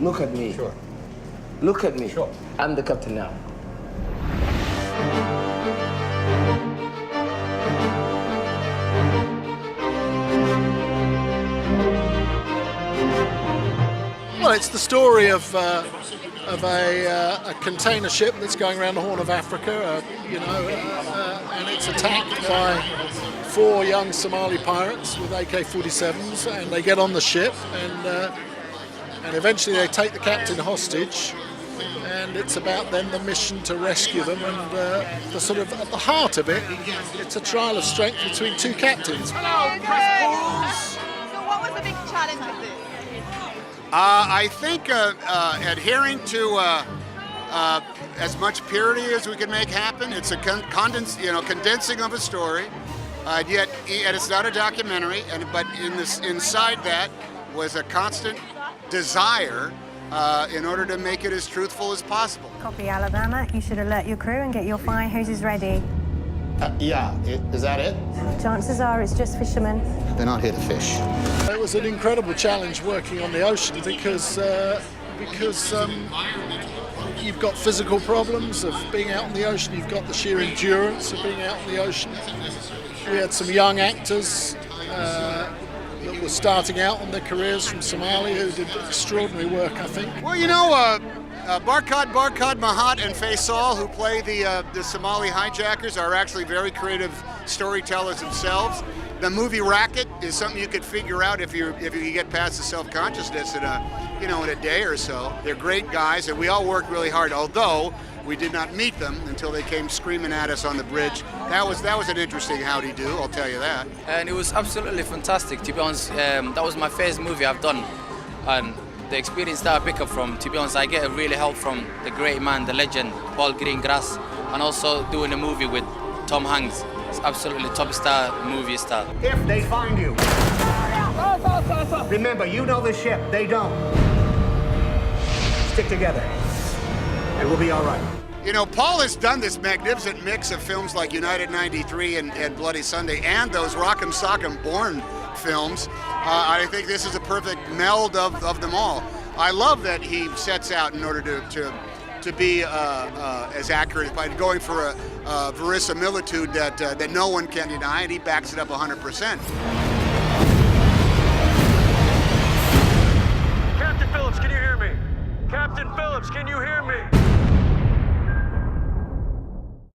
Look at me. Sure. Look at me. Sure. I'm the captain now. Well, it's the story of a container ship that's going around the Horn of Africa, and it's attacked by 4 young Somali pirates with AK-47s, and they get on the ship, and eventually they take the captain hostage, and it's about then the mission to rescue them, and the sort of at the heart of it, it's a trial of strength between 2 captains. Hello, press pause. So what was the big challenge with this? I think adhering to as much purity as we can make happen. It's a condensing of a story, yet it's not a documentary. But inside that was a constant desire in order to make it as truthful as possible. Copy, Alabama. You should alert your crew and get your fire hoses ready. Yeah, is that it? Chances are it's just fishermen. They're not here to fish. It was an incredible challenge working on the ocean because you've got physical problems of being out in the ocean, you've got the sheer endurance of being out in the ocean. We had some young actors that were starting out on their careers from Somalia who did extraordinary work, I think. Well, Barkhad Mahat and Faisal, who play the Somali hijackers, are actually very creative storytellers themselves. The movie Racket is something you could figure out if you get past the self-consciousness in a day or so. They're great guys, and we all worked really hard. Although we did not meet them until they came screaming at us on the bridge. That was an interesting howdy do, I'll tell you that. And it was absolutely fantastic. To be honest, that was my first movie I've done, and the experience that I pick up from, to be honest, I get a really help from the great man, the legend, Paul Greengrass, and also doing a movie with Tom Hanks. It's absolutely top star movie star. If they find you, remember, you know the ship, they don't. Stick together, and we'll be all right. Paul has done this magnificent mix of films like United 93 and Bloody Sunday and those Rock'em Sock'em Bourne films. I think this is a perfect meld of them all. I love that he sets out in order to be as accurate by going for a verisimilitude that no one can deny, and he backs it up 100%. Captain Phillips, can you hear me? Captain Phillips, can you hear me?